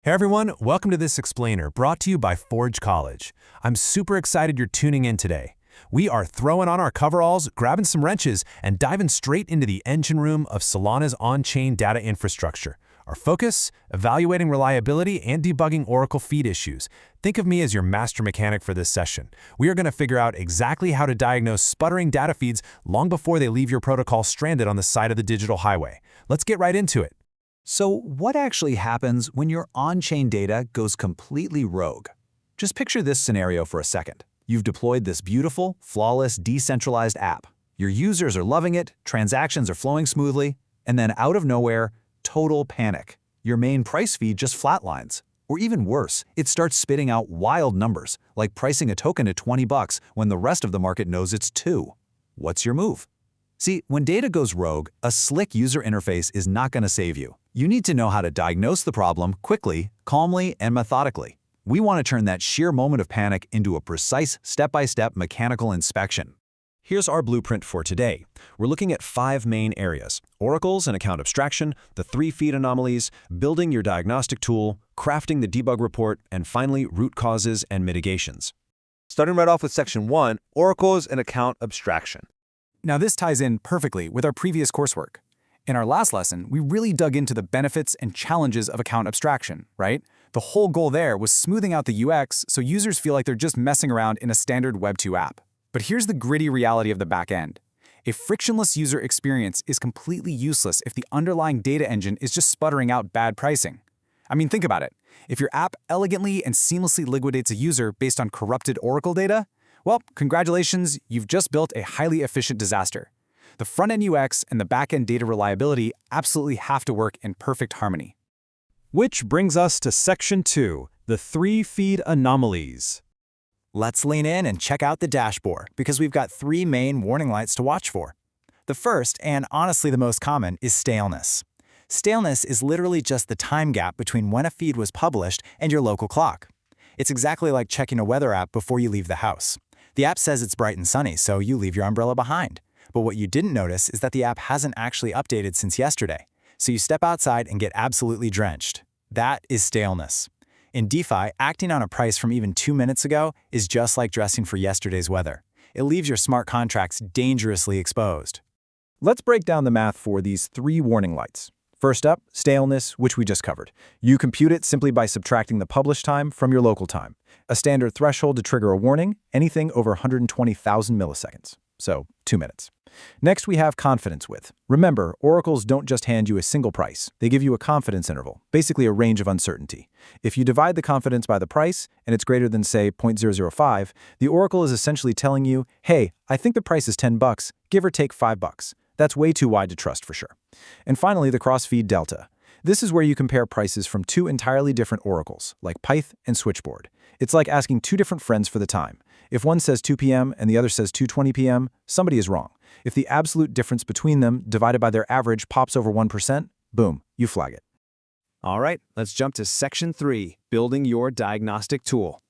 Hey everyone, welcome to this explainer brought to you by Forge College. I'm super excited you're tuning in today. We are throwing on our coveralls, grabbing some wrenches, and diving straight into the engine room of Solana's on-chain data infrastructure. Our focus? Evaluating reliability and debugging Oracle feed issues. Think of me as your master mechanic for this session. We are going to figure out exactly how to diagnose sputtering data feeds long before they leave your protocol stranded on the side of the digital highway. Let's get right into it. So what actually happens when your on-chain data goes completely rogue? Just picture this scenario for a second. You've deployed this beautiful, flawless, decentralized app. Your users are loving it, transactions are flowing smoothly, and then out of nowhere, total panic. Your main price feed just flatlines. Or even worse, it starts spitting out wild numbers, like pricing a token at $20 when the rest of the market knows it's $2. What's your move? See, when data goes rogue, a slick user interface is not going to save you. You need to know how to diagnose the problem quickly, calmly, and methodically. We want to turn that sheer moment of panic into a precise, step-by-step mechanical inspection. Here's our blueprint for today. We're looking at 5 main areas: oracles and account abstraction, the 3 feed anomalies, building your diagnostic tool, crafting the debug report, and finally, root causes and mitigations. Starting right off with Section 1, oracles and account abstraction. Now this ties in perfectly with our previous coursework. In our last lesson, we really dug into the benefits and challenges of account abstraction, right? The whole goal there was smoothing out the UX so users feel like they're just messing around in a standard Web 2 app. But here's the gritty reality of the back end. A frictionless user experience is completely useless if the underlying data engine is just sputtering out bad pricing. I mean, think about it. If your app elegantly and seamlessly liquidates a user based on corrupted Oracle data, well, congratulations, you've just built a highly efficient disaster. The front-end UX and the back-end data reliability absolutely have to work in perfect harmony. Which brings us to Section 2, the 3 feed anomalies. Let's lean in and check out the dashboard because we've got 3 main warning lights to watch for. The first, and honestly the most common, is staleness. Staleness is literally just the time gap between when a feed was published and your local clock. It's exactly like checking a weather app before you leave the house. The app says it's bright and sunny, so you leave your umbrella behind. But what you didn't notice is that the app hasn't actually updated since yesterday. So you step outside and get absolutely drenched. That is staleness. In DeFi, acting on a price from even 2 minutes ago is just like dressing for yesterday's weather. It leaves your smart contracts dangerously exposed. Let's break down the math for these 3 warning lights. First up, staleness, which we just covered. You compute it simply by subtracting the publish time from your local time. A standard threshold to trigger a warning, anything over 120,000 milliseconds. So, 2 minutes. Next, we have confidence width. Remember, oracles don't just hand you a single price. They give you a confidence interval, basically a range of uncertainty. If you divide the confidence by the price, and it's greater than, say, 0.005, the oracle is essentially telling you, hey, I think the price is $10, give or take $5. That's way too wide to trust for sure. And finally, the cross-feed delta. This is where you compare prices from 2 entirely different oracles, like Pyth and Switchboard. It's like asking 2 different friends for the time. If one says 2 p.m. and the other says 2:20 p.m., somebody is wrong. If the absolute difference between them divided by their average pops over 1%, boom, you flag it. All right, let's jump to Section 3, building your diagnostic tool.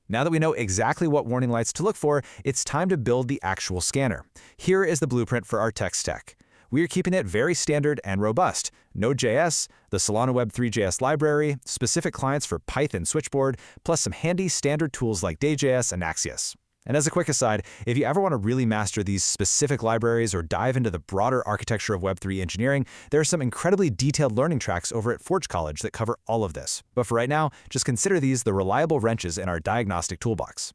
Now that we know exactly what warning lights to look for, it's time to build the actual scanner. Here is the blueprint for our tech stack. We are keeping it very standard and robust. Node.js, the Solana Web3.js library, specific clients for Pyth and Switchboard, plus some handy standard tools like Day.js and Axios. And as a quick aside, if you ever want to really master these specific libraries or dive into the broader architecture of Web3 engineering, there are some incredibly detailed learning tracks over at Forge College that cover all of this. But for right now, just consider these the reliable wrenches in our diagnostic toolbox.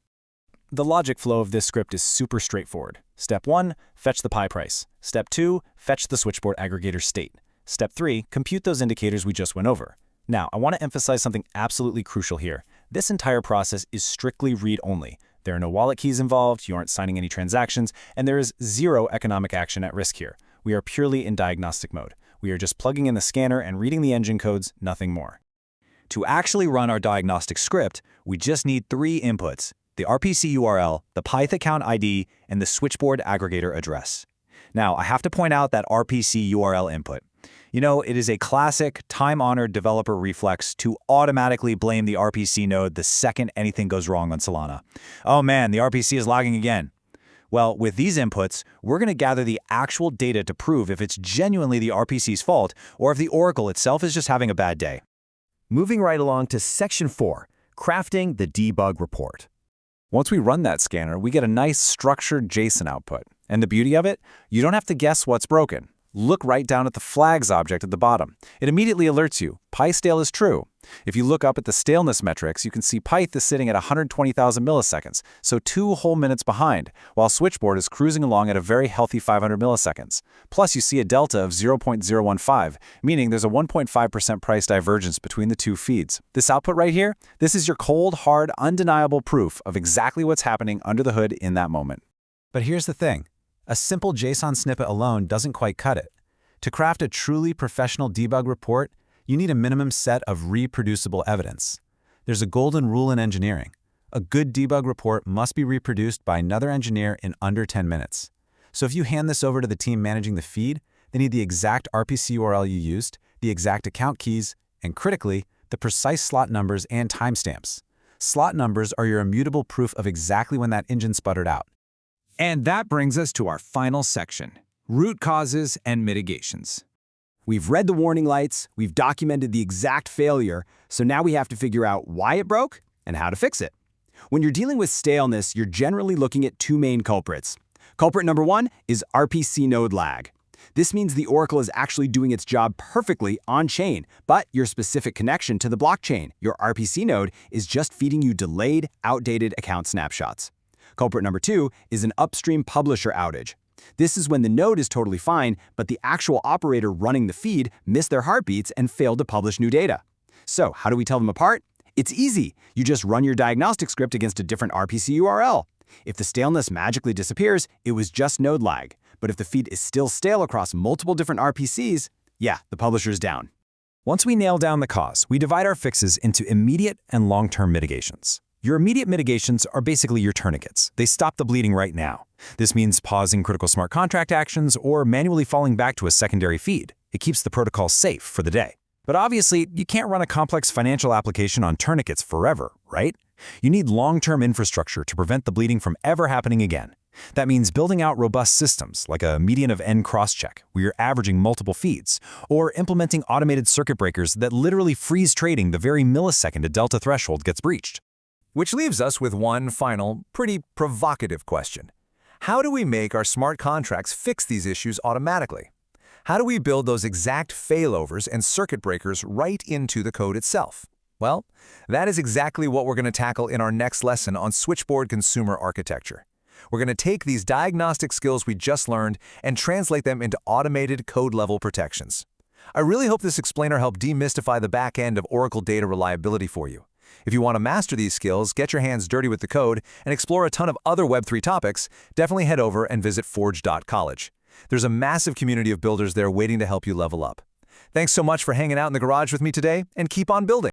The logic flow of this script is super straightforward. Step 1, fetch the Pi price. Step 2, fetch the switchboard aggregator state. Step 3, compute those indicators we just went over. Now, I want to emphasize something absolutely crucial here. This entire process is strictly read-only. There are no wallet keys involved, you aren't signing any transactions, and there is 0 economic action at risk here. We are purely in diagnostic mode. We are just plugging in the scanner and reading the engine codes, nothing more. To actually run our diagnostic script, we just need 3 inputs: the RPC URL, the Pyth account ID, and the switchboard aggregator address. Now, I have to point out that RPC URL input. You know, it is a classic, time-honored developer reflex to automatically blame the RPC node the second anything goes wrong on Solana. Oh man, the RPC is lagging again. Well, with these inputs, we're going to gather the actual data to prove if it's genuinely the RPC's fault or if the oracle itself is just having a bad day. Moving right along to Section 4, crafting the debug report. Once we run that scanner, we get a nice structured JSON output. And the beauty of it, you don't have to guess what's broken. Look right down at the flags object at the bottom. It immediately alerts you, PyStale is true. If you look up at the staleness metrics, you can see Pyth is sitting at 120,000 milliseconds, so 2 whole minutes behind, while Switchboard is cruising along at a very healthy 500 milliseconds. Plus, you see a delta of 0.015, meaning there's a 1.5% price divergence between the two feeds. This output right here, this is your cold, hard, undeniable proof of exactly what's happening under the hood in that moment. But here's the thing. A simple JSON snippet alone doesn't quite cut it. To craft a truly professional debug report, you need a minimum set of reproducible evidence. There's a golden rule in engineering. A good debug report must be reproduced by another engineer in under 10 minutes. So if you hand this over to the team managing the feed, they need the exact RPC URL you used, the exact account keys, and critically, the precise slot numbers and timestamps. Slot numbers are your immutable proof of exactly when that engine sputtered out. And that brings us to our final section, root causes and mitigations. We've read the warning lights, we've documented the exact failure, so now we have to figure out why it broke and how to fix it. When you're dealing with staleness, you're generally looking at 2 main culprits. Culprit number 1 is RPC node lag. This means the Oracle is actually doing its job perfectly on-chain, but your specific connection to the blockchain, your RPC node, is just feeding you delayed, outdated account snapshots. Culprit number 2 is an upstream publisher outage. This is when the node is totally fine, but the actual operator running the feed missed their heartbeats and failed to publish new data. So how do we tell them apart? It's easy. You just run your diagnostic script against a different RPC URL. If the staleness magically disappears, it was just node lag. But if the feed is still stale across multiple different RPCs, yeah, the publisher's down. Once we nail down the cause, we divide our fixes into immediate and long-term mitigations. Your immediate mitigations are basically your tourniquets. They stop the bleeding right now. This means pausing critical smart contract actions or manually falling back to a secondary feed. It keeps the protocol safe for the day. But obviously, you can't run a complex financial application on tourniquets forever, right? You need long-term infrastructure to prevent the bleeding from ever happening again. That means building out robust systems like a median of n crosscheck, where you're averaging multiple feeds, or implementing automated circuit breakers that literally freeze trading the very millisecond a delta threshold gets breached. Which leaves us with one final, pretty provocative question. How do we make our smart contracts fix these issues automatically? How do we build those exact failovers and circuit breakers right into the code itself? Well, that is exactly what we're going to tackle in our next lesson on Switchboard consumer architecture. We're going to take these diagnostic skills we just learned and translate them into automated code-level protections. I really hope this explainer helped demystify the back end of Oracle data reliability for you. If you want to master these skills, get your hands dirty with the code, and explore a ton of other Web3 topics, definitely head over and visit forge.college. There's a massive community of builders there waiting to help you level up. Thanks so much for hanging out in the garage with me today, and keep on building.